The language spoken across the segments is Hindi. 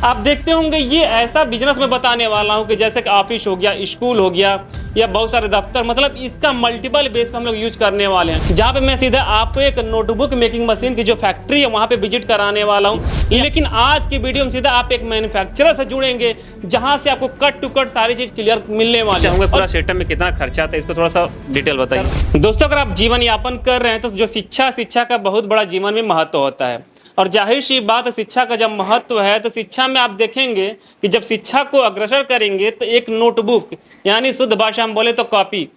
आप देखते होंगे ये ऐसा बिजनेस मैं बताने वाला हूँ कि जैसे कि ऑफिस हो गया, स्कूल हो गया या बहुत सारे दफ्तर, मतलब इसका मल्टीपल बेस पे हम लोग यूज करने वाले हैं। जहाँ पे मैं सीधा आपको एक नोटबुक मेकिंग मशीन की जो फैक्ट्री है वहाँ पे विजिट कराने वाला हूँ। लेकिन आज की वीडियो में सीधा आप एक मैन्युफैक्चरर से जुड़ेंगे जहाँ से आपको कट टू कट सारी चीज क्लियर मिलने वाले होंगे। पूरा सेटअप में कितना खर्चा आता है इसको थोड़ा सा डिटेल बताइए। दोस्तों, अगर आप जीवन यापन कर रहे हैं तो जो शिक्षा का बहुत बड़ा जीवन में महत्व होता है। और जाहिर सी बात है, शिक्षा का जब महत्व है तो शिक्षा में आप देखेंगे कि जब शिक्षा को अग्रसर करेंगे तो एक नोटबुक यानी शुद्ध भाषा में बोले तो कॉपी।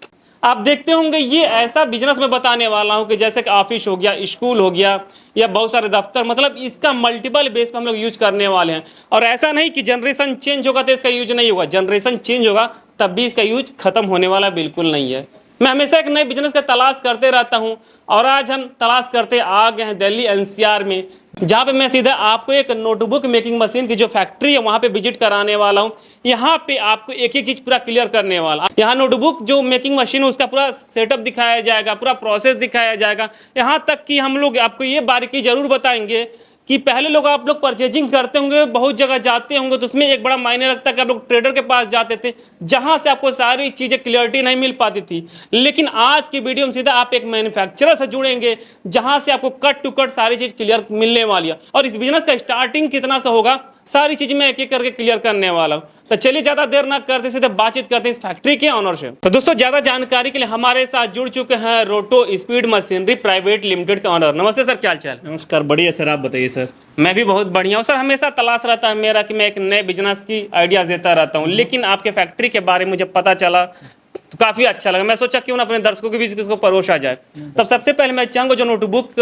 आप देखते होंगे ये ऐसा बिजनेस मैं बताने वाला हूँ कि जैसे कि ऑफिस हो गया, स्कूल हो गया या बहुत सारे दफ्तर, मतलब इसका मल्टीपल बेस पे हम लोग यूज करने वाले हैं। और ऐसा नहीं कि जनरेशन चेंज होगा तो इसका यूज नहीं होगा, जनरेशन चेंज होगा तब भी इसका यूज खत्म होने वाला बिल्कुल नहीं है। मैं हमेशा एक नए बिजनेस का तलाश करते रहता हूं और आज हम तलाश करते आ गए हैं दिल्ली एनसीआर में, जहां पे मैं सीधा आपको एक नोटबुक मेकिंग मशीन की जो फैक्ट्री है वहां पे विजिट कराने वाला हूं। यहां पे आपको एक एक चीज पूरा क्लियर करने वाला। यहां नोटबुक जो मेकिंग मशीन है उसका पूरा सेटअप दिखाया जाएगा, पूरा प्रोसेस दिखाया जाएगा। यहां तक कि हम लोग आपको ये बारीकी जरूर बताएंगे कि पहले लोग आप लोग परचेजिंग करते होंगे, बहुत जगह जाते होंगे तो उसमें एक बड़ा मायने रखता है कि आप लोग ट्रेडर के पास जाते थे जहां से आपको सारी चीजें क्लियरिटी नहीं मिल पाती थी। लेकिन आज की वीडियो में सीधा आप एक मैन्युफैक्चरर से जुड़ेंगे जहां से आपको कट टू कट सारी चीज क्लियर मिलने वाली है। और इस बिजनेस का स्टार्टिंग कितना से होगा सारी चीज मैं एक एक करके क्लियर करने वाला हूं। तो चलिए ज्यादा देर ना करते सीधे बातचीत करते हैं इस फैक्ट्री के ऑनर से। तो दोस्तों, ज्यादा जानकारी के लिए हमारे साथ जुड़ चुके हैं रोटो स्पीड मशीनरी प्राइवेट लिमिटेड के ऑनर। नमस्ते सर, क्या हाल चाल? नमस्कार, बढ़िया सर, आप बताइए सर। मैं भी बहुत बढ़िया हूँ सर। हमेशा तलाश रहता है मेरा कि मैं एक नए बिजनेस की आइडियाज देता रहता हूँ, लेकिन आपके फैक्ट्री के बारे में मुझे पता चला तो काफी अच्छा लगा। मैं सोचा क्यों ना अपने दर्शकों के बीच इसको परोसा जाए। तब सबसे पहले मैं चाहूंगा जो नोटबुक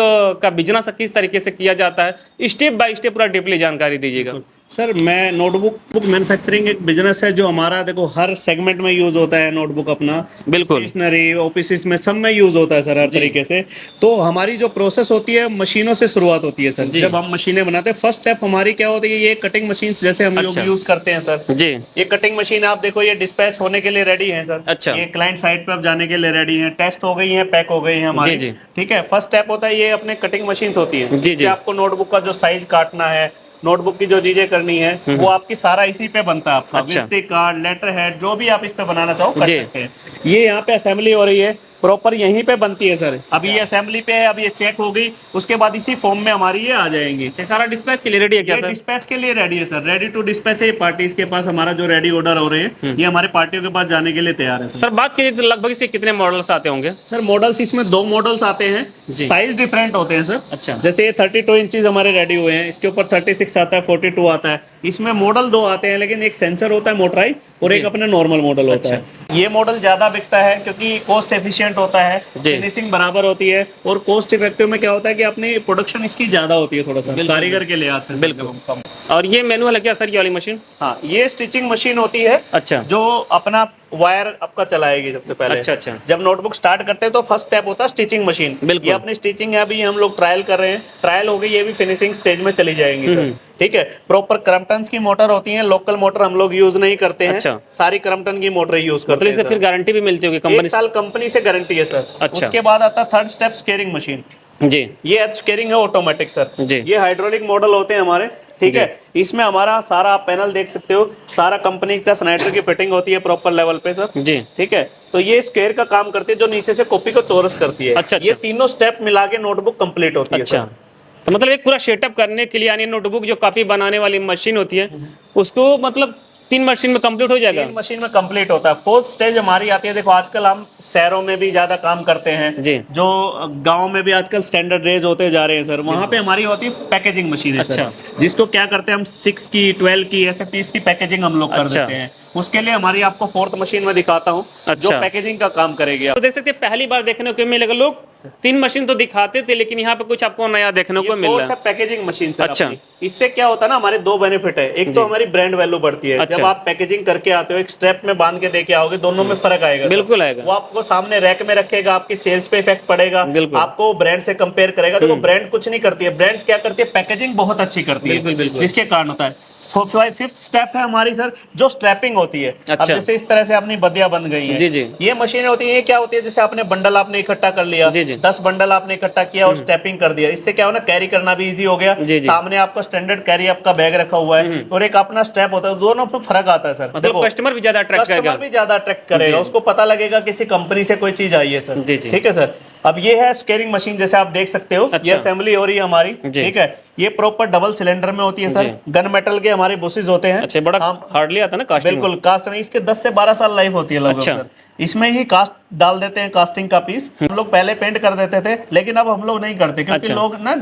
का बिजनेस किस तरीके से किया जाता है स्टेप बाय स्टेप पूरा डीपली जानकारी दीजिएगा। सर, मैं नोटबुक मैन्युफैक्चरिंग एक बिजनेस है जो हमारा देखो हर सेगमेंट में यूज होता है। नोटबुक अपना बिल्कुल स्टेशनरी ऑफिस में सब में यूज होता है सर, हर तरीके से। तो हमारी जो प्रोसेस होती है मशीनों से शुरुआत होती है सर। जब हम मशीनें बनाते हैं फर्स्ट स्टेप हमारी क्या होती है, ये कटिंग मशीन जैसे हम लोग यूज करते हैं सर जी। ये कटिंग मशीन आप देखो, ये डिस्पैच होने के लिए रेडी है सर। अच्छा। ये क्लाइंट साइड पे अब जाने के लिए रेडी है, टेस्ट हो गई है, पैक हो गई है हमारी। जी। ठीक है, फर्स्ट स्टेप होता है ये अपने कटिंग मशीन होती है जी। आपको नोटबुक का जो साइज काटना है, नोटबुक की जो चीजें करनी है वो आपकी सारा इसी पे बनता है आपका। अच्छा। विजिटिंग कार्ड, लेटर हेड, जो भी आप इस पे बनाना चाहो कर सकते हैं। ये यहाँ पे असेंबली हो रही है, प्रॉपर यहीं पे बनती है सर। अभी ये असेंबली पे है, अब ये चेक हो गई, उसके बाद इसी फॉर्म में हमारी ये आ जाएंगी। सारा डिस्पैच के लिए रेडी है क्या सर? डिस्पैच के लिए रेडी है सर, रेडी टू डिस्पैच है। ये पार्टीज के पास हमारा जो रेडी ऑर्डर हो रहे हैं ये हमारे पार्टियों के पास जाने के लिए तैयार है सर। बात कीजिए तो लगभग इसके कितने मॉडल्स आते होंगे? सर मॉडल्स इसमें 2 मॉडल्स आते हैं, साइज डिफरेंट होते हैं सर। अच्छा। जैसे ये 32 इंचेस हमारे रेडी हुए हैं, इसके ऊपर 36 आता है, 42 आता है। इसमें मॉडल 2 आते हैं, लेकिन एक सेंसर होता है मोटराइज और एक अपने नॉर्मल मॉडल होता है। ये मॉडल ज्यादा बिकता है क्योंकि कॉस्ट एफिशिएंट होता है, फिनिशिंग बराबर होती है और कॉस्ट इफेक्टिव में क्या होता है कि अपनी प्रोडक्शन इसकी ज्यादा होती है थोड़ा सा कारीगर के लिहाज से। बिल्कुल कम। और ये मैनुअल है क्या सर, ये वाली मशीन? हाँ, ये स्टिचिंग मशीन होती है। अच्छा। जो अपना वायर आपका चलाएगी सबसे पहले। अच्छा। जब नोटबुक स्टार्ट करते हैं तो फर्स्ट स्टेप होता है स्टिचिंग मशीन। ये अपनी स्टिचिंग है, अभी हम लोग ट्रायल कर रहे हैं, ट्रायल हो गई, ये भी फिनिशिंग स्टेज में चली जाएंगी सर। ठीक है, प्रॉपर क्रम्पटन की मोटर होती है, लोकल मोटर हम लोग यूज नहीं करते हैं। अच्छा। सारी क्रम्पटन की मोटर यूज करते हैं। फिर गारंटी भी मिलती होगी कंपनी? 1 साल कंपनी से गारंटी है सर। अच्छा। उसके बाद आता है थर्ड स्टेप स्केयरिंग मशीन। जी। ये स्केयरिंग है ऑटोमेटिक सर जी। ये हाइड्रोलिक मॉडल होते हैं हमारे। ठीक है, इसमें हमारा सारा आप पैनल देख सकते हो, सारा कंपनी का स्नाइडर की फिटिंग होती है प्रॉपर लेवल पे सर जी। ठीक है, तो ये स्क्वायर का काम करती है जो नीचे से कॉपी को चौरस करती है। अच्छा। ये तीनों स्टेप मिला के नोटबुक कंप्लीट होती है। अच्छा। तो मतलब एक पूरा सेटअप करने के लिए यानी नोटबुक जो कॉपी बनाने वाली मशीन होती है उसको मतलब 3 मशीन में कंप्लीट हो जाएगा? 3 मशीन में कंप्लीट होता है। फोर्थ स्टेज हमारी आती है, देखो आजकल हम शहरों में भी ज्यादा काम करते हैं जी। जो गांव में भी आजकल स्टैंडर्ड रेज होते जा रहे हैं सर, वहां पे हमारी होती है पैकेजिंग मशीन है। अच्छा। सर जिसको क्या करते हैं हम 6 की 12 की ऐसे पीस की पैकेजिंग हम लोग कर देते हैं। उसके लिए हमारी आपको 4th मशीन में दिखाता हूँ। अच्छा। जो पैकेजिंग का काम करेगी। तो देख सकते हैं पहली बार देखने को मिलेगा, लोग 3 मशीन तो दिखाते थे लेकिन यहाँ पे कुछ आपको नया देखने को मिल रहा है। Packaging machine sir. अच्छा। इससे क्या होता है ना, हमारे 2 बेनिफिट है। एक तो हमारी ब्रांड वैल्यू बढ़ती है। जब आप पैकेजिंग करके आते हो, एक स्ट्रैप में बांध के देके आओगे, दोनों में फर्क आएगा। बिल्कुल आएगा। वो आपको सामने रैक में रखेगा, आपकी सेल्स पे इफेक्ट पड़ेगा, आपको ब्रांड से कंपेयर करेगा। देखो ब्रांड कुछ नहीं करती है, ब्रांड्स क्या करती है, पैकेजिंग बहुत अच्छी करती है, जिसके कारण होता है। फिफ्थ स्टेप है हमारी सर जो स्ट्रैपिंग होती है। अब अच्छा। जैसे इस तरह से अपनी बदिया बन गई है, जी जी। ये मशीनें होती है, ये क्या होती है, जैसे आपने बंडल आपने इकट्ठा कर लिया, जी जी। 10 बंडल आपने इकट्ठा किया और स्टेपिंग कर दिया, इससे क्या हो ना कैरी करना भी इजी हो गया। जी जी। सामने आपका स्टैंडर्ड कैरी आपका बैग रखा हुआ है और एक अपना स्टेप होता है, दोनों में फर्क आता है सर। मतलब कस्टमर भी ज्यादा अट्रैक्ट करेगा, कस्टमर भी ज्यादा अट्रैक्ट करेगा, उसको पता लगेगा किसी कंपनी से कोई चीज आई है सर। जी जी। ठीक है सर। अब ये है स्केरिंग मशीन, जैसे आप देख सकते हो, अच्छा। ये असेंबली हो रही है हमारी। ठीक है, ये प्रॉपर डबल सिलेंडर में होती है सर, गन मेटल के हमारे बुशेस होते हैं। अच्छा, बड़ा हार्डली आता है ना कास्टिंग? बिल्कुल, कास्ट नहीं, इसके 10 से 12 साल लाइफ होती है लगभग सर। इसमें ही कास्ट डाल देते हैं, कास्टिंग का पीस। हम लोग पहले पेंट कर देते थे, लेकिन अब हम लोग नहीं करते, क्योंकि लोग ना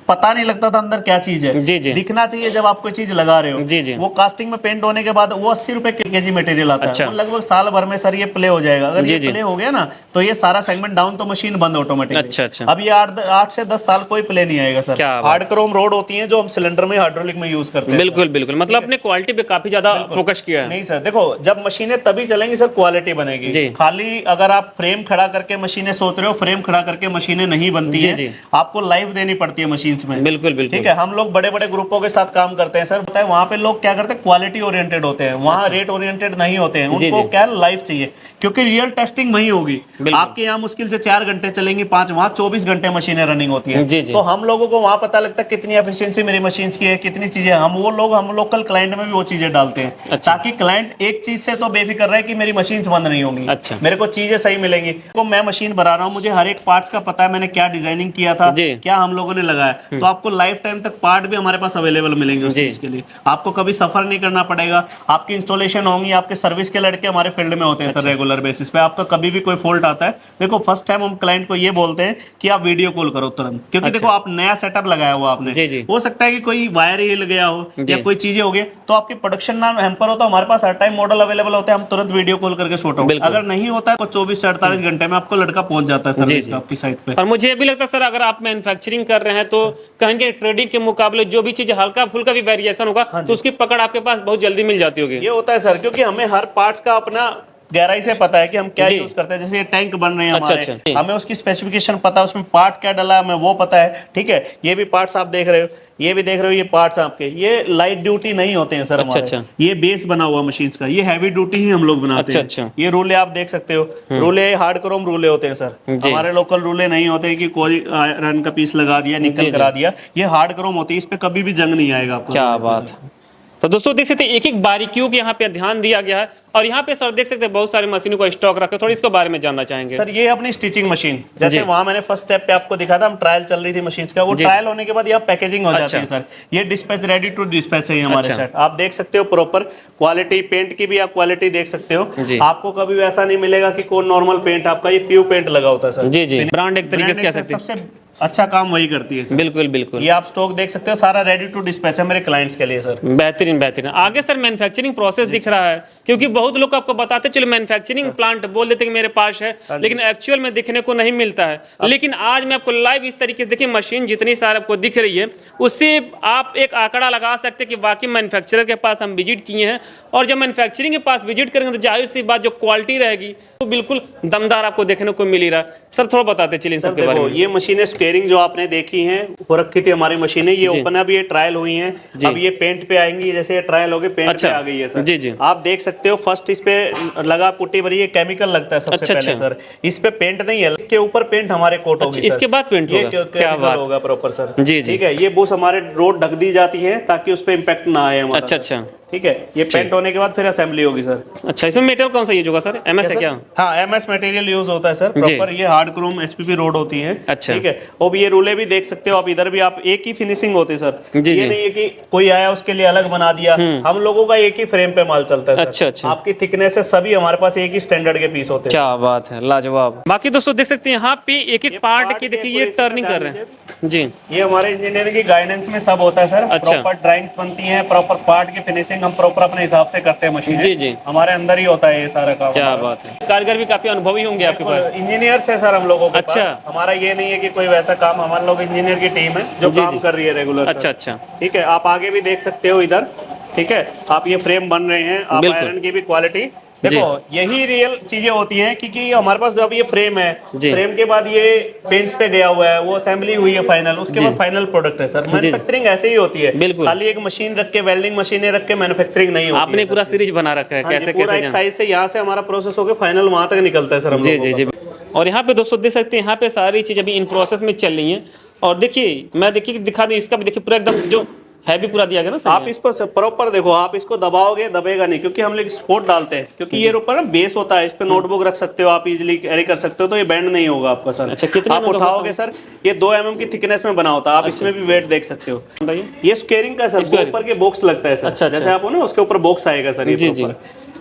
पता नहीं लगता था अंदर क्या चीज है। जी जी। दिखना चाहिए जब आप कोई चीज लगा रहे हो। जी जी। वो कास्टिंग में पेंट होने के बाद वो 80 रुपए केजी मटेरियल आता है, वो लगभग साल भर में सर ये प्ले हो जाएगा। अगर ये प्ले हो गया ना तो ये सारा सेगमेंट डाउन, तो मशीन बंद ऑटोमेटिकली। अच्छा अच्छा। अब ये 8 से 10 साल कोई प्ले नहीं आएगा सर। हार्ड क्रोम रोड होती है जो हम सिलेंडर में हाइड्रोलिक में यूज करते हैं। बिल्कुल बिल्कुल, मतलब अपने क्वालिटी पे काफी ज्यादा फोकस किया है। नहीं सर, देखो जब मशीनें तभी चलेंगी सर क्वालिटी बनेगी। खाली अगर आप फ्रेम खड़ा करके मशीनें सोच रहे हो, फ्रेम खड़ा करके मशीनें नहीं बनती है, आपको लाइफ देनी पड़ती है मशीन्स में। बिल्कुल बिल्कुल। ठीक है, हम लोग बड़े बड़े ग्रुपों के साथ काम करते हैं सर, पता है वहाँ पे लोग क्या करते हैं, क्वालिटी ओरिएंटेड होते हैं, वहाँ रेट ओरिएंटेड नहीं होते हैं, उनको क्या लाइफ चाहिए, क्योंकि रियल टेस्टिंग वही होगी। आपके यहाँ मुश्किल से 4 घंटे चलेंगी, 5, वहाँ 24 घंटे मशीनें रनिंग होती है। तो हम लोगों को वहाँ पता लगता है कितनी एफिशिएंसी मेरी मशीन की है, कितनी चीजें। हम लोकल क्लाइंट में भी वो चीजें डालते हैं, ताकि क्लाइंट एक चीज से तो बेफिक्र रहे कि मेरी मशीन बंद नहीं होंगी, मेरे को चीजें सही मिलेंगी। तो मैं मशीन बना रहा हूँ, मुझे हर एक पार्ट्स का पता है, मैंने क्या डिजाइनिंग किया था, क्या हम लोगों ने लगाया, तो आपको लाइफ टाइम तक पार्ट भी हमारे पास अवेलेबल मिलेंगे उस चीज के लिए। आपको कभी सफर नहीं करना पड़ेगा। आपकी इंस्टॉलेशन होंगी, आपके सर्विस के लड़के हमारे फील्ड में होते हैं सर, रेगुलर बेसिस पे। आपका कभी भी कोई फॉल्ट आता है, देखो फर्स्ट टाइम हम क्लाइंट को ये बोलते हैं कि आप वीडियो कॉल करो तुरंत, क्योंकि देखो आप नया सेटअप लगाया हुआ आपने, हो सकता है कि कोई वायर हिल गया हो या कोई चीजें हो गई, तो आपकी प्रोडक्शन ना हैम्पर हो, तो हमारे पास हर टाइम मॉडल अवेलेबल होते हैं, हम तुरंत वीडियो कॉल करके शूट होंगे। अगर नहीं होता है तो 24 से 48 घंटे में आपको लड़का पहुंच जाता है सर्विस आपकी साइट पे। और मुझे भी लगता है सर, अगर आप मैन्युफैक्चरिंग कर रहे हैं तो कहेंगे ट्रेडिंग के मुकाबले जो भी चीज हल्का फुल्का भी वेरिएशन होगा तो उसकी पकड़ आपके पास बहुत जल्दी मिल जाती होगी। ये होता है सर, क्योंकि हमें हर पार्ट्स का अपना गहराई से पता है कि हम क्या यूज करते हैं। जैसे ये टैंक बन रहे हैं हमारे, हमें उसकी स्पेसिफिकेशन पता है, उसमें पार्ट क्या डला है हमें वो पता है। ठीक है, ये भी पार्ट्स आप देख रहे हो, ये भी देख रहे हो, ये पार्ट्स आपके ये लाइट ड्यूटी नहीं होते हैं सर हमारे। ये बेस बना हुआ मशीन्स का, ये हैवी ड्यूटी ही हम लोग बनाते हैं। ये रूले आप देख सकते हो, रूले हार्ड क्रोम रूले होते हैं सर, हमारे लोकल रूले नहीं होते कि कोई आयरन का पीस लगा दिया, निकल करा दिया। ये हार्ड क्रोम होती है, इस पे कभी भी जंग नहीं आएगा आपको। क्या बात है। तो दोस्तों देख सकते हैं एक एक बारीकियों के यहाँ पे ध्यान दिया गया है, और यहाँ पे सर देख सकते हैं बहुत सारी मशीनों को स्टॉक रखे। थोड़ी इसके बारे में जानना चाहेंगे सर। ये अपनी स्टिचिंग मशीन, जैसे वहां मैंने फर्स्ट स्टेप पे आपको दिखा था, हम ट्रायल चल रही थी मशीन का, वो ट्रायल होने के बाद यहाँ पैकेजिंग हो जाती है सर। ये डिस्पैच, रेडी टू डिस्पैच है हमारे सेट, आप देख सकते हो प्रॉपर क्वालिटी। पेंट की भी आप क्वालिटी देख सकते हो, आपको कभी वैसा नहीं मिलेगा कि कोई नॉर्मल पेंट, आपका ये प्योर पेंट लगा होता है सर। जी जी, ब्रांड एक तरीके से कह सकते हैं, सबसे अच्छा काम वही करती है सर। बिल्कुल बिल्कुल। ये आप स्टॉक देख सकते हो, सारा रेडी टू डिस्पैच है मेरे क्लाइंट्स के लिए सर। बेहतरीन बेहतरीन। आगे सर मैन्युफैक्चरिंग प्रोसेस दिख रहा है, क्योंकि बहुत लोग आपको बताते चलो मैन्युफैक्चरिंग प्लांट बोल देते कि मेरे पास है, लेकिन एक्चुअल में दिखने को नहीं मिलता है। लेकिन आज मैं आपको लाइव इस तरीके से देखिए, मशीन जितनी सारी आपको दिख रही है उससे आप एक आंकड़ा लगा सकते हैं कि वाकई मैन्युफैक्चरर के पास हम विजिट किए हैं। और जब मैन्युफैक्चरिंग के पास विजिट करेंगे तो जाहिर सी बात जो क्वालिटी रहेगी तो बिल्कुल दमदार आपको देखने को मिल ही रहा है। सर थोड़ा बताते चलिए सबके बारे में। ये मशीनें स्क्वेयरिंग जो आपने देखी हैं हो रखी थी हमारी मशीनें, ये ओपन अब ये ट्रायल हुई हैं, अब ये पेंट पे आएंगी। जैसे ये ट्रायल हो गई, पेंट पे आ गई है सर। जी जी, आप देख सकते हो फर्स्ट इस पे लगा पुट्टी भरी, ये केमिकल लगता है सबसे पहले सर। इस पे पेंट नहीं है, इसके ऊपर पेंट हमारे कोट होगी, इसके बाद पेंट होगा। क्या बात होगा प्रॉपर सर। जी जी, ठीक है। ये बुश हमारे रोड ढक दी जाती है ताकि उस पे इम्पैक्ट ना आए हमारा। अच्छा अच्छा, ठीक है। ये पेंट होने के बाद फिर असेंबली होगी सर। अच्छा, इसमें मेटल कौन सा यूज होगा सर? एमएस है क्या? हाँ, एमएस मटेरियल यूज होता है सर प्रॉपर। ये हार्ड क्रोम एचपीपी रोड होती है। अच्छा, ठीक है। और ये रूले भी देख सकते हो आप, इधर भी आप एक ही फिनिशिंग होती है सर। ये नहीं है कि कोई आया उसके लिए अलग बना दिया, हम लोगों का एक ही फ्रेम पे माल चलता है। अच्छा अच्छा, आपकी थिकनेस है सभी हमारे पास एक ही स्टैंडर्ड के पीस होते हैं। क्या बात है, लाजवाब। बाकी दोस्तों देख सकते हैं यहाँ पे एक एक पार्ट की देखिए ये टर्निंग कर रहे हैं जी। ये हमारे इंजीनियर की गाइडेंस में सब होता है सर। प्रॉपर ड्राइंग्स बनती है, प्रॉपर पार्ट की फिनिशिंग हम प्रॉपर अपने हिसाब से करते हैं मशीन। जी जी, हमारे अंदर ही होता है ये सारा काम। क्या बात है। कारीगर भी काफी अनुभवी होंगे आपके पास? इंजीनियर्स है सर हम लोगों के अच्छा, हमारा ये नहीं है कि कोई वैसा काम, हमारे लोग इंजीनियर की टीम है जो काम कर रही है रेगुलर। अच्छा अच्छा, ठीक है। आप आगे भी देख सकते हो इधर। ठीक है, आप ये फ्रेम बन रहे हैं, आप आयरन की भी क्वालिटी देखो यही रियल चीजें होती हैं, क्योंकि हमारे पास जब ये फ्रेम है, फ्रेम के बाद ये पेंट्स पे गया हुआ है, वो असेंबली हुई है फाइनल, उसके बाद फाइनल प्रोडक्ट है सर। मैन्युफैक्चरिंग ऐसे ही होती है, बिल्कुल। खाली एक मशीन रख के, वेल्डिंग मशीनें रख के मैन्युफैक्चरिंग नहीं होती। आपने पूरा सीरीज बना रखा है, कैसे पूरा एक साइज से यहाँ से हमारा प्रोसेस होकर फाइनल वहां तक निकलता है सर हम जी जी जी। और यहाँ पे दोस्तों देख सकते हैं, यहाँ पे सारी चीज अभी इन प्रोसेस में चल रही है। और देखिए मैं देखिए दिखा दें, इसका भी देखिए पूरा एकदम जो हैवी पूरा दिया गया ना सर। आप इस पर प्रॉपर देखो, आप इसको दबाओगे दबेगा नहीं, क्योंकि हम लोग स्पोर्ट डालते हैं, क्योंकि ये ऊपर ना बेस होता है, इस पे नोटबुक रख सकते हो आप, इजीली कैरी कर सकते हो, तो ये बैंड नहीं होगा आपका सर। अच्छा, कितने आप उठाओगे सर, ये 2 mm की थिकनेस में बना होता है। आप इसमें भी वेट देख सकते हो। ये स्क्वेयरिंग का सर, ऊपर के बॉक्स लगता है सर। अच्छा, जैसे आप हो ना, उसके ऊपर बॉक्स आएगा सर,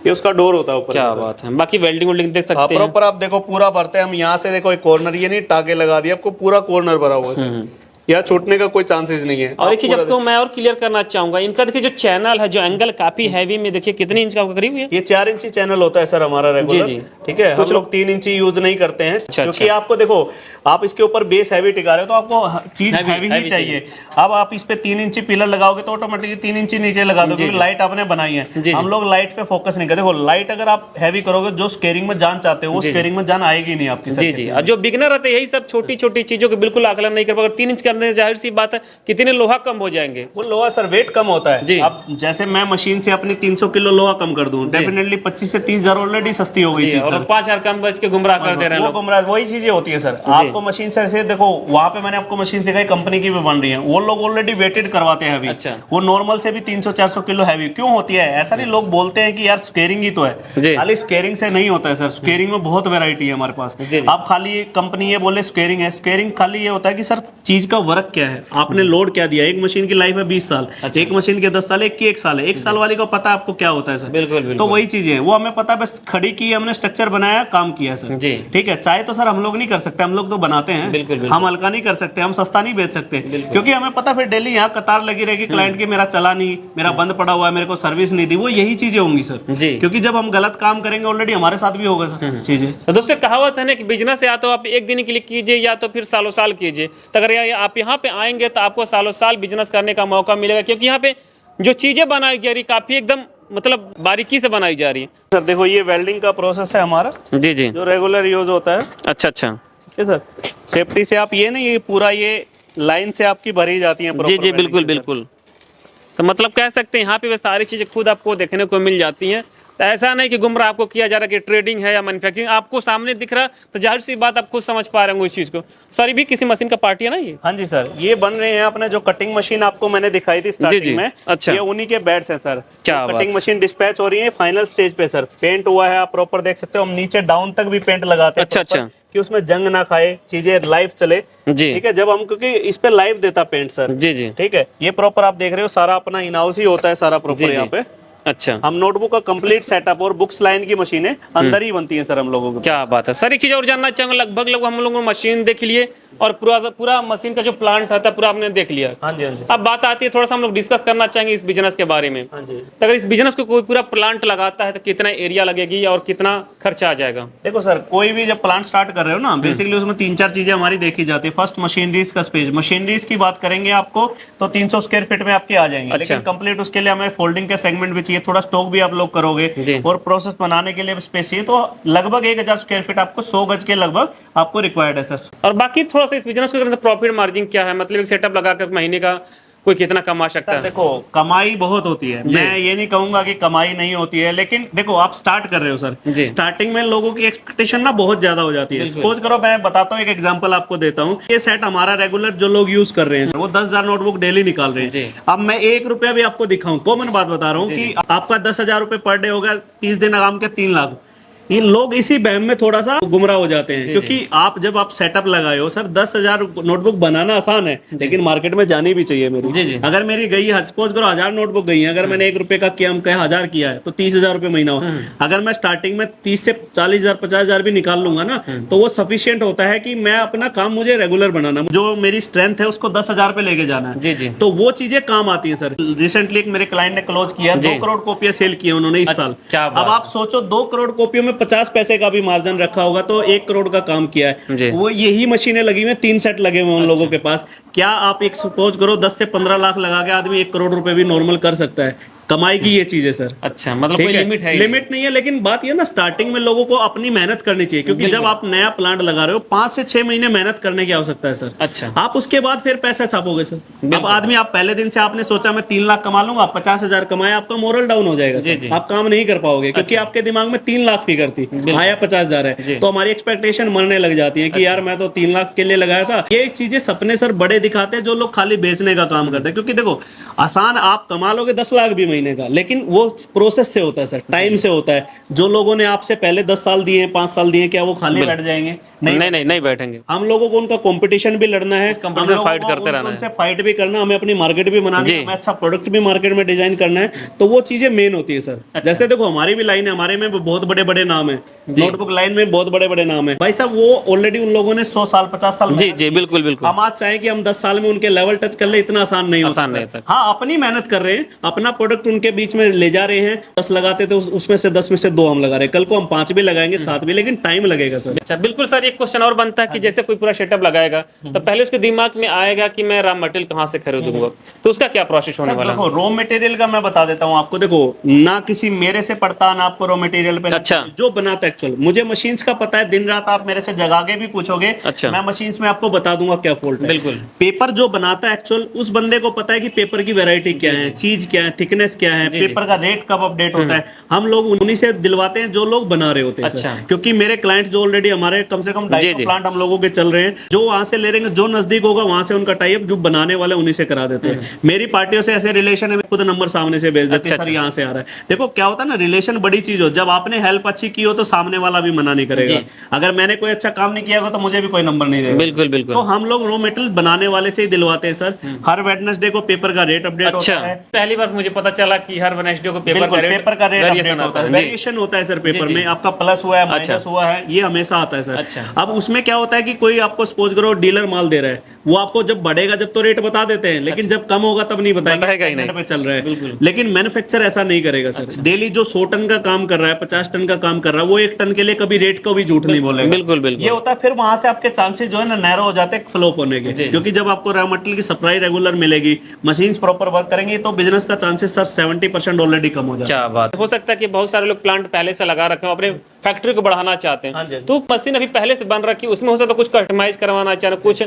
ये उसका डोर होता है ऊपर। क्या बात है। बाकी वेल्डिंग वेल्डिंग देख सकते हैं प्रॉपर। आप देखो पूरा भरते हैं हम, यहाँ से देखो एक कॉर्नर, ये नहीं टाके लगा दिया आपको, पूरा कॉर्नर भरा हुआ है, यहाँ छूटने का कोई चांसेस नहीं है। और एक चीज आपको मैं और क्लियर करना चाहूंगा, इनका देखिए जो चैनल है, जो एंगल काफी हैवी में, देखिए कितने इंच का करीब है? ये 4 इंची चैनल होता है सर हमारा रेगुलर। जी। ठीक है, कुछ लोग 3 इंची यूज नहीं करते हैं, क्योंकि आपको देखो आप इसके ऊपर बेस हैवी टिका रहे हो, तो आपको चीज हैवी ही चाहिए। अब आप इस पे 3 इंची पिलर लगाओगे तो ऑटोमेटिकली 3 इंची नीचे लगा दो, क्योंकि लाइट आपने बनाई है। हम लोग लाइट पे फोकस नहीं करते। देखो लाइट अगर आप हैवी करोगे, जो स्केरिंग में जान चाहते हो, वो स्केरिंग में जान आएगी नहीं आपकी। जी जी। और जो बिगनर रहते हैं, यही सब छोटी छोटी चीजों के बिल्कुल आकलन नहीं कर पाएगा। 3 इंच के अंदर जाहिर सी बात है कितने लोहा कम हो जाएंगे। वो लोहा सर वेट कम होता है जी। अब जैसे मैं मशीन से अपनी 300 किलो लोहा कम कर दूं, डेफिनेटली 25 से 30 हजार ऑलरेडी सस्ती हो गई चीज, और 5,000 कम बच के गुमराह कर दे रहे हैं गुमराह। वही चीजें होती है सर। आपको मशीन से ऐसे देखो, वहां पे मैंने आपको मशीन दिखाई, कंपनी की भी बन रही है, वो लोग ऑलरेडी वेटेड करवाते हैं अभी। अच्छा। वो नॉर्मल से भी 300-400 किलो हैवी क्यों होती है? ऐसा नहीं, लोग बोलते हैं कि यार स्केरिंग ही तो है, खाली स्केरिंग से नहीं होता है सर। स्केरिंग में बहुत वेरायटी है हमारे पास। आप खाली कंपनी ये बोले स्केरिंग है, स्केरिंग खाली ये होता है कि सर चीज का वर्क क्या है, आपने लोड क्या दिया। एक मशीन की लाइफ है 20 साल, एक मशीन के 10 साल, एक की 1 साल है। 1 साल वाली को पता है आपको क्या होता है सर। बिल्कुल। तो वही चीज है, वो हमें पता है, बस खड़ी की हमने, स्ट्रक्चर बनाया, काम किया सर। ठीक है, चाहे तो सर हम लोग नहीं कर सकते, हम लोग तो बनाते हैं। बिल्कुल। हम हल्का नहीं कर सकते, हम सस्ता नहीं बेच सकते, क्योंकि हमें पता फिर डेली यहाँ कतार लगी रहेगी क्लाइंट की, मेरा चला नहीं, मेरा बंद पड़ा हुआ है, मेरे को सर्विस नहीं दी। वो यही चीजें होंगी सर जी, क्योंकि जब हम गलत काम करेंगे ऑलरेडी हमारे साथ भी होगा सर चीजें। तो दोस्तों कहावत है ना कि बिजनेस या तो आप एक दिन के लिए कीजिए, या तो फिर सालों साल कीजिए। तो अगर आप यहाँ पे आएंगे तो आपको सालों साल बिजनेस करने का मौका मिलेगा, क्योंकि यहाँ पे जो चीजें बनाई जा रही काफी एकदम मतलब बारीकी से बनाई जा रही है। सर देखो ये वेल्डिंग का प्रोसेस है हमारा, जी जी, जो रेगुलर यूज होता है। अच्छा अच्छा, ठीक है सर। सेफ्टी से आप ये नहीं, ये पूरा ये लाइन से आपकी भरी जाती है। जी जी बिल्कुल बिल्कुल। तो मतलब कह सकते हैं यहाँ पे वे सारी चीजें खुद आपको देखने को मिल जाती हैं। तो ऐसा नहीं कि गुमराह आपको किया जा रहा है कि ट्रेडिंग है या मैन्युफैक्चरिंग, आपको सामने दिख रहा, तो जाहिर सी बात आप खुद समझ पा रहे होंगे इस चीज को। सर ये भी किसी मशीन का पार्ट है ना ये? हाँ जी सर, ये बन रहे हैं अपने जो कटिंग मशीन आपको मैंने दिखाई थी स्टार्टिंग में। अच्छा, ये उन्हीं के बेड्स हैं सर। क्या कटिंग मशीन डिस्पैच हो रही है फाइनल स्टेज पे सर। पेंट हुआ है, आप प्रॉपर देख सकते हो, हम नीचे डाउन तक भी पेंट लगाते हैं। अच्छा, कि उसमें जंग ना खाए, चीजें लाइव चले जी। ठीक है, जब हम, क्योंकि इस पे लाइव देता पेंट सर। जी जी। ठीक है, ये प्रॉपर आप देख रहे हो सारा अपना इन हाउस ही होता है सारा प्रॉपर यहाँ पे। अच्छा, हम नोटबुक का कंप्लीट सेटअप और बुक्स लाइन की मशीनें अंदर ही बनती हैं सर हम लोगों को। क्या बात है सर। एक चीज और जानना चाहूंगा, लगभग हम लोगों ने मशीन देख लिए और पूरा मशीन का जो प्लांट था पूरा आपने देख लिया। हाँ जी, हाँ जी। अब बात आती है, थोड़ा सा हम लोग डिस्कस करना चाहेंगे इस बिजनेस के बारे में। हाँ जी। तो अगर इस बिजनेस को कोई पूरा प्लांट लगाता है तो कितना एरिया लगेगी और कितना खर्चा आ जाएगा? देखो सर, कोई भी जब प्लांट स्टार्ट कर रहे हो ना, बेसिकली उसमें 3-4 चीजें हमारी देखी जाती है। फर्स्ट मशीनरीज का स्पेस। मशीनरीज की बात करेंगे आपको तो 300 स्क्वायर फीट में आपके आ जाएंगे। लेकिन कंप्लीट उसके लिए हमें फोल्डिंग के सेगमेंट भी चाहिए, थोड़ा स्टॉक भी आप लोग करोगे, और प्रोसेस बनाने के लिए स्पेस चाहिए, तो लगभग 1000 स्क्वायर फीट आपको 100 गज के लगभग आपको रिक्वायर्ड है सर। और बाकी थोड़ा सा इस बिजनेस को प्रॉफिट मार्जिन क्या है, मतलब एक सेटअप लगाकर महीने का कोई कितना कमा सकता है? देखो कमाई बहुत होती है, मैं ये नहीं कहूंगा कि कमाई नहीं होती है, लेकिन देखो आप स्टार्ट कर रहे हो सर, स्टार्टिंग में लोगों की एक्सपेक्टेशन ना बहुत ज्यादा हो जाती है। सपोज करो, मैं बताता हूँ, एक एग्जांपल आपको देता हूँ। ये सेट हमारा रेगुलर जो लोग यूज कर रहे हैं वो 10,000 नोटबुक डेली निकाल रहे हैं। अब मैं 1 रुपया भी आपको दिखाऊं, कॉमन बात बता रहा हूँ कि आपका 10,000 रुपए पर डे होगा, 30 दिन आराम के 3 लाख। ये लोग इसी बहम में थोड़ा सा गुमराह हो जाते हैं, क्योंकि आप जब आप सेटअप लगाए हो सर, 10,000 नोटबुक बनाना आसान है, लेकिन मार्केट में जानी भी चाहिए मेरी। अगर मेरी गई है, सपोज करो 1000 नोटबुक गई है, अगर मैंने 1 रुपए का किया, हम कहे 1000 किया है, तो 30,000 रुपए महीना हो। अगर मैं स्टार्टिंग में 30 से 40,000 50,000 भी निकाल लूंगा ना, तो वो सफिशियंट होता है कि मैं अपना काम मुझे रेगुलर बनाना, जो मेरी स्ट्रेंथ है उसको 10,000 पे लेके जाना है। तो वो चीजें काम आती है सर। रिसेंटली एक मेरे क्लाइंट ने क्लोज किया, 2 करोड़ कॉपियां सेल की उन्होंने इस साल। अब आप सोचो, 2 करोड़ कॉपियों में 50 पैसे का भी मार्जिन रखा होगा, तो 1 करोड़ का काम किया है। वो यही मशीनें लगी हुई, 3 सेट लगे हुए उन लोगों के पास। क्या आप एक सपोज करो 10 से 15 लाख लगा के आदमी 1 करोड़ रुपए भी नॉर्मल कर सकता है? कमाई की ये चीज है सर। अच्छा, मतलब ठीक कोई है, लिमिट है ही लिमिट नहीं है, लेकिन बात ये ना स्टार्टिंग में लोगों को अपनी मेहनत करनी चाहिए, क्योंकि जब आप नया प्लांट लगा रहे हो 5 से 6 महीने मेहनत करने की आवश्यकता है सर। अच्छा, आप उसके बाद फिर पैसा छापोगे सर। अब आदमी, आप पहले दिन से आपने सोचा मैं 3 लाख कमा लूंगा, 50,000 कमाए, आपका मोरल डाउन हो जाएगा जी, सर। जी। आप काम नहीं कर पाओगे, क्योंकि आपके दिमाग में 3 लाख फिगर थी, आया 50,000 है, तो हमारी एक्सपेक्टेशन मरने लग जाती है कि यार मैं तो 3 लाख के लिए लगाया था। ये चीजें सपने सर बड़े दिखाते हैं जो लोग खाली बेचने का काम करते हैं, क्योंकि देखो आसान आप कमा लोगे 10 लाख भी महीने का, लेकिन वो प्रोसेस से होता है सर, टाइम से होता है। जो लोगों ने आपसे पहले 10 साल दिए हैं, 5 साल दिए हैं, क्या वो खाली बैठ जाएंगे? नहीं बैठेंगे। हम लोगों को उनका कंपटीशन भी लड़ना है, कंपटीशन फाइट करते रहना है, उनसे फाइट भी करना, हमें अपनी मार्केट भी बनानी है, हमें अच्छा प्रोडक्ट भी मार्केट में डिजाइन करना है, तो वो चीजें मेन होती है सर। अच्छा। जैसे देखो हमारी भी लाइन है, हमारे में भी बहुत बड़े बड़े नाम है, नोटबुक लाइन में बहुत बड़े बड़े नाम है भाई साहब। वो ऑलरेडी उन लोगों ने 100 साल 50 साल जी जी बिल्कुल बिल्कुल। हम आज चाहें कि हम 10 साल में उनके लेवल टच कर ले, इतना आसान नहीं होता सर। हाँ, अपनी मेहनत कर रहे हैं, अपना प्रोडक्ट उनके बीच में ले जा रहे हैं। 10 लगाते थे, उसमें से 10 में से 2 हम लगा रहे हैं, कल को हम 5 भी लगाएंगे, 7 भी, लेकिन टाइम लगेगा सर। अच्छा, बिल्कुल सर। एक क्वेश्चन और बनता है कि जैसे कोई पूरा सेटअप लगाएगा तो पहले उसके दिमाग में आएगा कि मैं रॉ मटेरियल कहाँ से खरीदूंगा, तो उसका क्या प्रोसेस होने वाला है? देखो रॉ मटेरियल का मैं बता देता हूँ आपको। देखो ना किसी मेरे से पड़ता ना आपको रॉ मटेरियल पे, अच्छा, जो बनाता है एक्चुअल मुझे मशीन्स का पता है। दिन रात आप मेरे से जगा के भी पूछोगे, अच्छा, मैं मशीन्स में आपको बता दूंगा क्या फॉल्ट है। बिल्कुल। पेपर जो बनाता है एक्चुअल, उस बंदे को पता है कि पेपर की वैरायटी क्या है, चीज क्या है, थिकनेस क्या है, पेपर का रेट कब अपडेट होता है। हम लोग उन्हीं से दिलवाते हैं जो लोग बना रहे होते हैं। अच्छा। क्योंकि मेरे क्लाइंट्स जो ऑलरेडी हमारे कम से कम 250 प्लांट हम लोगों के चल रहे हैं, जो वहां से ले रहे हैं, जो नजदीक होगा वहां से उनका टाइप, जो बनाने वाले उन्हीं से करा देते हैं। मेरी पार्टियों से ऐसे रिलेशन है, खुद नंबर सामने से भेज देते हैं, सर यहाँ से आ रहा है। देखो क्या होता है ना, रिलेशन बड़ी चीज हो, जब आपने हेल्प अच्छी की हो तो सामने वाला भी मना नहीं करेगा। अगर मैंने कोई अच्छा काम नहीं किया होगा तो मुझे भी कोई नंबर नहीं देगा। बिल्कुल बिल्कुल। तो हम लोग रॉ मटेरियल बनाने वाले से ही दिलवाते हैं सर। हर वेडनेसडे को पेपर का रेट अपडेट होता है। पहली बार मुझे पता चला कि हर वेडनेसडे को पेपर का रेट अपडेट होता है। वेरिएशन होता है सर पेपर में, आपका प्लस हुआ है, माइनस हुआ है, ये हमेशा आता है सर। अब उसमें क्या होता है कि कोई आपको सपोज करो डीलर माल दे रहा है, वो आपको जब बढ़ेगा जब तो रेट बता देते हैं, लेकिन जब कम होगा तब नहीं बताएंगे पे चल रहा है। लेकिन मैन्युफैक्चर ऐसा नहीं करेगा सर। डेली जो 100 टन का काम कर रहा है, 50 टन का काम कर रहा है, वो 1 टन के लिए कभी रेट को भी झूठ नहीं बोलेगा। बिल्कुल बिल्कुल। ये होता है, फिर वहां से आपके चांसेस जो है ना नैरो हो जाते हैं फ्लॉप होने के, क्योंकि जब आपको रॉ मटेरियल की सप्लाई रेगुलर मिलेगी, मशीन्स प्रॉपर वर्क करेंगी, तो बिजनेस का चांसेस सर 70% ऑलरेडी कम हो जाता है। क्या बात। हो सकता है कि बहुत सारे लोग प्लांट पहले से लगा रखे हो, अपने फैक्ट्री को बढ़ाना चाहते हैं, तो मशीन अभी पहले से बन रखी, उसमें हो सकता है कुछ कस्टमाइज करवाना चाहते, कुछ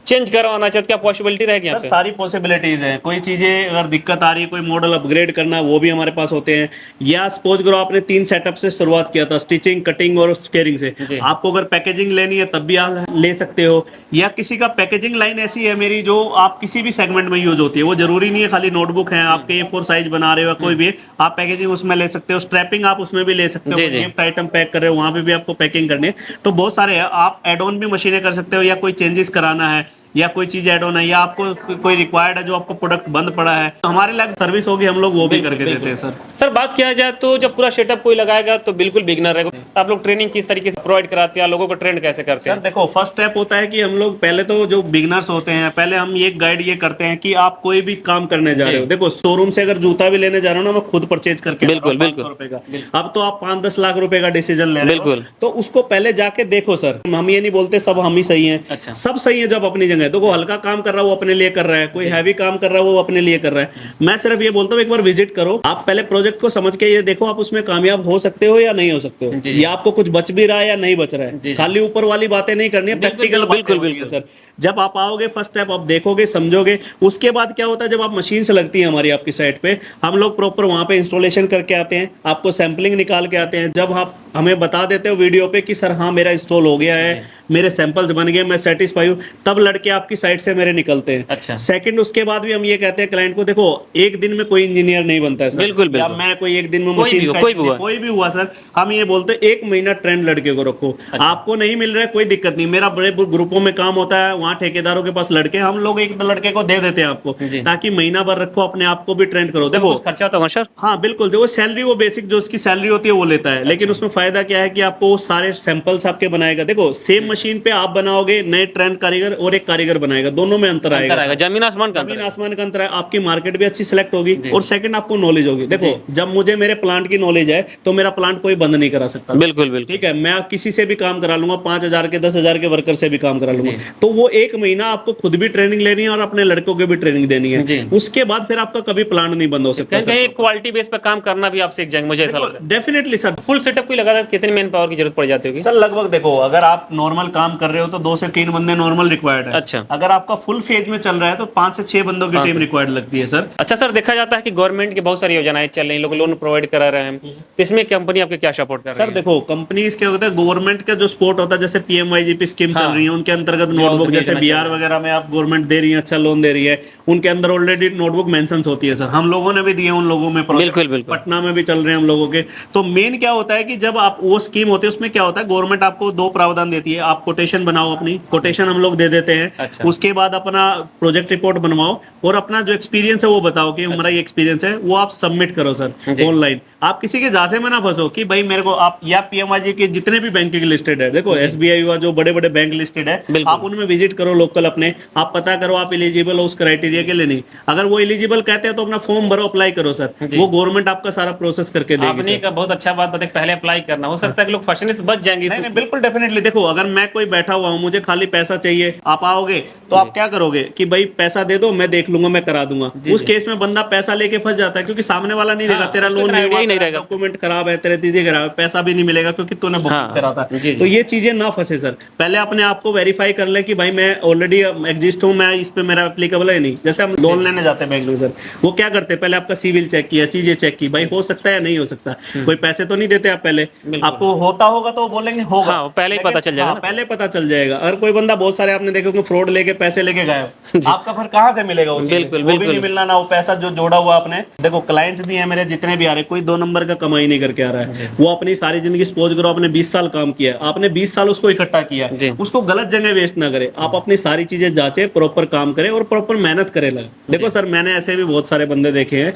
चेंज करवाना चाहते, क्या पॉसिबिलिटी रहेगी यहाँ पे? सारी पॉसिबिलिटीज हैं। कोई चीजें अगर दिक्कत आ रही है, कोई मॉडल अपग्रेड करना, वो भी हमारे पास होते हैं। या सपोज करो आपने 3 सेटअप से शुरुआत किया था, स्टिचिंग, कटिंग और स्केरिंग से, आपको अगर पैकेजिंग लेनी है तब भी आप ले सकते हो। या किसी का पैकेजिंग लाइन ऐसी है मेरी जो आप किसी भी सेगमेंट में यूज होती है, वो जरूरी नहीं है खाली नोटबुक है, आपके A4 साइज बना रहे हो कोई भी, आप पैकेजिंग उसमें ले सकते हो, स्ट्रैपिंग आप उसमें भी ले सकते हो, गिफ्ट आइटम पैक कर रहे हो वहां पे भी आपको पैकिंग करनी है। तो बहुत सारे है, आप एड ऑन भी मशीनें कर सकते हो, या कोई चेंजेस कराना है, या कोई चीज ऐड ऑन है, या आपको कोई रिक्वायर्ड है जो आपको प्रोडक्ट बंद पड़ा है, तो हमारे लिए सर्विस होगी, हम लोग वो भी करके देते हैं सर। सर बात किया जाए तो जब पूरा सेटअप कोई लगाएगा तो बिल्कुल बिगनर रहेगा, आप लोग ट्रेनिंग किस तरीके से प्रोवाइड कराते हैं, लोगों को ट्रेंड कैसे करते हैं? सर देखो फर्स्ट स्टेप होता है कि हम लोग पहले तो जो बिगनर्स होते हैं, पहले हम ये गाइड ये करते हैं कि आप कोई भी काम करने जा रहे हो, देखो शोरूम से अगर जूता भी लेने जा रहे हो ना, मैं खुद परचेज करके, बिल्कुल बिल्कुल, अब तो आप 5-10 लाख रुपए का डिसीजन ले रहे हो, तो उसको पहले जाके देखो सर। हम ये नहीं बोलते सब हम ही सही है, सब सही है जब अपनी जगह। देखो हल्का काम कर रहा है वो अपने लिए कर रहा है, कोई हैवी काम कर रहा है वो अपने लिए कर रहा है। मैं सिर्फ ये बोलता हूँ एक बार विजिट करो, आप पहले प्रोजेक्ट को समझ के ये देखो आप उसमें कामयाब हो सकते हो या नहीं हो सकते हो, या आपको कुछ बच भी रहा है या नहीं बच रहा है। खाली ऊपर वाली बातें नहीं करनी है, प्रैक्टिकल। बिल्कुल बिल्कुल सर। जब आप आओगे फर्स्ट स्टेप आप देखोगे, समझोगे, उसके बाद क्या होता है जब आप मशीन से लगती है हमारी आपकी साइट पे, हम लोग प्रॉपर वहां पे इंस्टॉलेशन करके आते हैं, आपको सैंपलिंग निकाल के आते हैं। जब आप हमें बता देते हो वीडियो पे कि सर हाँ मेरा इंस्टॉल हो गया है, मेरे सैंपल्स बन गए, मैं सेटिस्फाई हूँ, तब लड़के आपकी साइट से मेरे निकलते हैं। अच्छा। सेकंड उसके बाद भी हम ये कहते हैं क्लाइंट को, देखो एक दिन में कोई इंजीनियर नहीं बनता है सर। बिल्कुल बिल्कुल। मैं कोई एक दिन में मशीन कोई भी हुआ सर, हम ये बोलते हैं 1 महीना ट्रेंड लड़के को रखो। आपको नहीं मिल रहा है कोई दिक्कत नहीं, मेरा बड़े ग्रुपों में काम होता है, वहाँ ठेकेदारों के पास लड़के, हम लोग एक लड़के को दे देते हैं आपको, ताकि महीना भर रखो, अपने आप को भी ट्रेंड करो। देखो खर्चा होता है सर। हाँ बिल्कुल, देखो सैलरी वो बेसिक जो उसकी सैलरी होती है वो लेता है, लेकिन उसमें फायदा क्या है कि आपको वो सारे सैंपल्स आपके बनाएगा। देखो सेम मशीन पे आप बनाओगे, नए ट्रेंड कारीगर और एक कारीगर बनाएगा, दोनों में अंतर आएगा, जमीन आसमान का अंतर है। आपकी मार्केट भी अच्छी सिलेक्ट होगी, और सेकंड आपको नॉलेज होगी। देखो जब मुझे मेरे प्लांट की नॉलेज है तो मेरा प्लांट कोई बंद नहीं करा सकता। बिल्कुल बिल्कुल, ठीक है। मैं किसी से भी काम करा लूंगा, 5,000 के 10,000 के वर्कर से भी काम करा लूंगा, तो वो 1 महीना आपको खुद भी ट्रेनिंग लेनी है और अपने लड़कों को भी ट्रेनिंग देनी है। उसके बाद फिर आपका कभी प्लांट नहीं बंद हो सकता। कहीं क्वालिटी बेस पे काम करना भी आप सीख जाएंगे, मुझे ऐसा लगता है। Definitely sir. फुल सेटअप को लगा कितनी मैन पावर की जरूरत पड़ जाती होगी सर? लगभग देखो, अगर आप नॉर्मल काम कर रहे हो तो 2 से 3 बंदे नॉर्मल रिक्वायर्ड है। अच्छा। अगर आपका फुल फेज में चल रहा है तो 5 से 6 बंदों की टीम रिक्वायर्ड लगती है सर। अच्छा सर, देखा जाता है कि गवर्नमेंट की बहुत सारी योजनाएं चल रही हैं, लोग लोन प्रोवाइड करा रहे हैं, तो इसमें कंपनी आपके क्या सपोर्ट कर रही है? सर देखो, कंपनीज क्या होता है, गवर्नमेंट का जो सपोर्ट होता है, जैसे पीएमवाईजीपी स्कीम चल रही है, उनके अंतर्गत नोटबुक, जैसे बिहार वगैरह में आप गवर्नमेंट दे रही है, अच्छा लोन दे रही है, उनके अंदर ऑलरेडी नोटबुक मेंशंस होती है सर। हम लोगों ने भी दिए उन लोगों में, बिल्कुल बिल्कुल, पटना में भी चल रहे हैं हम लोगों के। तो मेन क्या होता है कि जब आप वो स्कीम होती है, उसमें क्या होता है, गवर्नमेंट आपको 2 प्रावधान देती है। आप कोटेशन बनाओ, अपनी कोटेशन हम लोग दे देते हैं। अच्छा। उसके बाद अपना प्रोजेक्ट रिपोर्ट बनवाओ और अपना जो एक्सपीरियंस है वो बताओ कि हमारा ये एक्सपीरियंस है, वो आप सबमिट करो सर ऑनलाइन। आप किसी के झांसे में ना फंसो कि भाई मेरे को आप, या पीएमआईजी के जितने भी बैंक लिस्टेड है, देखो एसबीआई हुआ, जो बड़े बड़े बैंक लिस्टेड है, आप उनमें विजिट करो लोकल अपने, आप पता करो आप एलिजिबल हो उस क्राइटेरिया के लिए नहीं। अगर वो एलिजिबल कहते हैं तो अपना फॉर्म भरो, अप्लाई करो सर, वो गवर्नमेंट आपका सारा प्रोसेस करके देगी। आपने एक बहुत अच्छा बात बताई, पहले अप्लाई करना। हो सकता है कि लोग फंसने से बच जाएंगे। नहीं, बिल्कुल डेफिनेटली। देखो, अगर मैं कोई बैठा हुआ हूँ, मुझे खाली पैसा चाहिए, आप आओगे तो आप क्या करोगे कि भाई पैसा दे दो, मैं देख लूंगा, मैं करा दूंगा। उस केस में बंदा पैसा लेके फंस जाता है, क्योंकि सामने वाला नहीं देगा, तेरा लोन नहीं रहेगा, डॉक्यूमेंट खराब है, तेरे चीजें खराब है, पैसा भी नहीं मिलेगा क्योंकि तूने बुक करा था। तो ये चीजें ना फंसे सर। पहले अपने आप को वेरीफाई कर ले कि भाई मैं ऑलरेडी एग्जिस्ट हूँ, मैं इस पे मेरा एप्लीकेबल है नहीं। जैसे हम लोन लेने जाते हैं बैंक में सर, वो क्या करते हैं, पहले आपका सिविल चेक किया, चीजें चेक की, भाई हो सकता है या नहीं हो सकता। कोई पैसे तो नहीं देते आप पहले, आपको होता होगा तो बोलेंगे होगा, पहले ही पता चल जाएगा, पहले पता चल जाएगा। अगर कोई बंदा, बहुत सारे आपने देखे होंगे फ्रॉड लेके पैसे लेके गए, आपका फिर कहाँ से मिलेगा? बिल्कुल भी नहीं मिलना ना, वो पैसा जो जोड़ा हुआ आपने। देखो, क्लाइंट्स भी है मेरे जितने भी आ रहे, कोई 2 नंबर का कमाई नहीं करके आ रहा है। वो अपनी सारी जिंदगी, सपोज करो आपने 20 साल काम किया, आपने 20 साल उसको इकट्ठा किया, उसको गलत जगह वेस्ट ना करे। आप अपनी सारी चीजें जांचे, प्रॉपर काम करें और प्रॉपर मेहनत करे लगे। देखो सर, मैंने ऐसे भी बहुत सारे बंदे देखे हैं,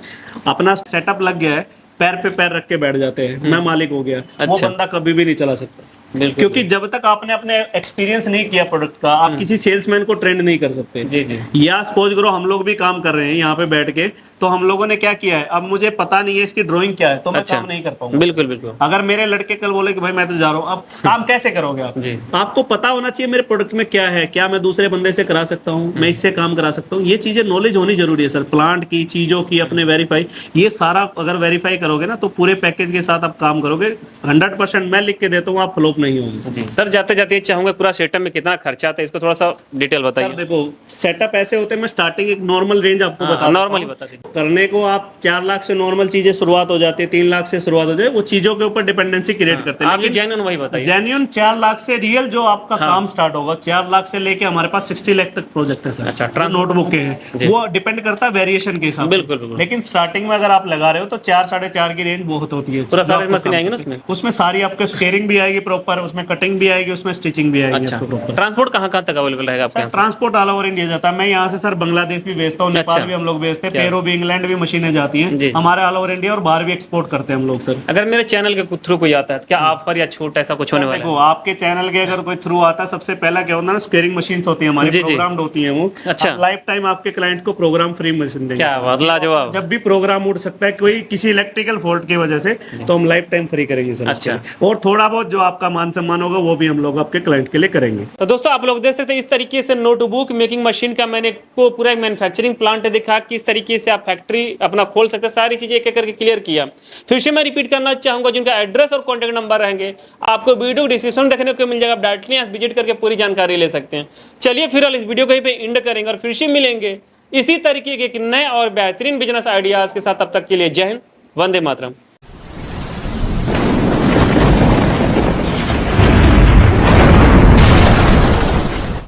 अपना सेटअप लग गया है, पैर पे पैर रख के बैठ जाते हैं, मैं मालिक हो गया। वो बंदा कभी भी नहीं चला सकता, क्योंकि जब तक आपने अपने एक्सपीरियंस नहीं किया प्रोडक्ट का, आप किसी सेल्समैन को ट्रेंड नहीं कर सकते। जी। या सपोज करो हम लोग भी काम कर रहे हैं यहाँ पे बैठ के, तो हम लोगों ने क्या किया है, अब मुझे पता नहीं है इसकी ड्राइंग क्या है, तो मैं काम नहीं कर पाऊंगा। बिल्कुल बिल्कुल। अगर मेरे लड़के कल बोले कि भाई मैं तो जा रहा हूँ, अब काम कैसे करोगे आप? आपको पता होना चाहिए मेरे प्रोडक्ट में क्या है, क्या मैं दूसरे बंदे से करा सकता हूँ, मैं इससे काम करा सकता हूँ। ये चीजें नॉलेज होनी जरूरी है सर, प्लांट की, चीजों की, अपने वेरीफाई, ये सारा अगर वेरीफाई करोगे ना, तो पूरे पैकेज के साथ आप काम करोगे। 100% मैं लिख के देता हूँ, आप फ्लॉप नहीं होंगे। सर, जाते जाते चाहूंगा पूरा सेटअप में कितना खर्चा आता है, इसको थोड़ा सा डिटेल बताइए। सर देखो, सेटअप ऐसे होते हैं, मैं स्टार्टिंग एक नॉर्मल रेंज आपको बता, नॉर्मली बता दीजिए। करने को आप 4 लाख से नॉर्मल चीजें शुरुआत हो जाती है, 3 लाख से शुरुआत हो जाए, वो चीजों के ऊपर डिपेंडेंसी क्रिएट करते हैं। आप जेन्युइन वही बताइए। जेन्युइन 4 लाख से रियल जो आपका काम स्टार्ट होगा, 4 लाख से लेके हमारे पास 60 लाख तक प्रोजेक्ट है सर। अच्छा, नोटबुक के हैं, वो डिपेंड करता है वेरिएशन के हिसाब से। बिल्कुल। लेकिन स्टार्टिंग में अगर आप लगा रहे हो तो 4 साढ़े 4 की रेंज बहुत होती है। पूरा सारी मशीन आएंगे ना उसमें? उसमें सारी आपके स्केयरिंग भी आएगी प्रॉपर, उसमें कटिंग भी आएगी, उसमें स्टिचिंग भी आएगी। अच्छा, ट्रांसपोर्ट कहाँ तक अवेलेबल रहेगा आपके? ट्रांसपोर्ट ऑल ओवर इंडिया जाता है। मैं यहाँ से सर बांग्लादेश भी भेजता हूँ, नेपाल भी हम लोग भेजते हैं, पेरू भी, इंग्लैंड भी मशीनें जाती हैं हमारे ऑल ओवर इंडिया, और बाहर भी एक्सपोर्ट करते हैं हम लोग सर। अगर मेरे चैनल के थ्रू कोई आता है, क्या ऑफर या छूट ऐसा कुछ होने वाला है? देखो, आपके चैनल के अगर कोई थ्रू आता है, सबसे पहला क्या होता है ना, स्केयरिंग मशीन्स होती है हमारी, प्रोग्राम्ड होती है वो। अच्छा, लाइफ टाइम आपके क्लाइंट को प्रोग्राम फ्री मशीन देंगे। क्या बात, लाजवाब। जब भी प्रोग्राम उड़ सकता है कोई किसी इलेक्ट्रिकल फॉल्ट की वजह से, तो हम लाइफ टाइम फ्री करेंगे सर। अच्छा, और थोड़ा बहुत जो आपका मान सम्मान होगा वो भी हम लोग आपके क्लाइंट के लिए करेंगे। तो दोस्तों, आप लोग देख सकते हैं इस तरीके से नोटबुक मेकिंग मशीन का मैंने को पूरा एक मैन्युफैक्चरिंग प्लांट दिखा, किस तरीके से आप फैक्ट्री अपना खोल सकते हैं, सारी चीजें एक एक करके क्लियर किया। फिर से मैं रिपीट करना चाहूंगा, जिनका एड्रेस और कॉन्टैक्ट नंबर रहेंगे आपको वीडियो डिस्क्रिप्शन देखने को मिल जाएगा, आप डायरेक्टली यहाँ विजिट करके पूरी जानकारी ले सकते हैं। चलिए फिर इस वीडियो को यहीं पे एंड करेंगे और फिर से मिलेंगे इसी तरीके के एक नए और बेहतरीन बिजनेस आइडियाज के साथ। तब तक के लिए जय हिंद, वंदे मातरम।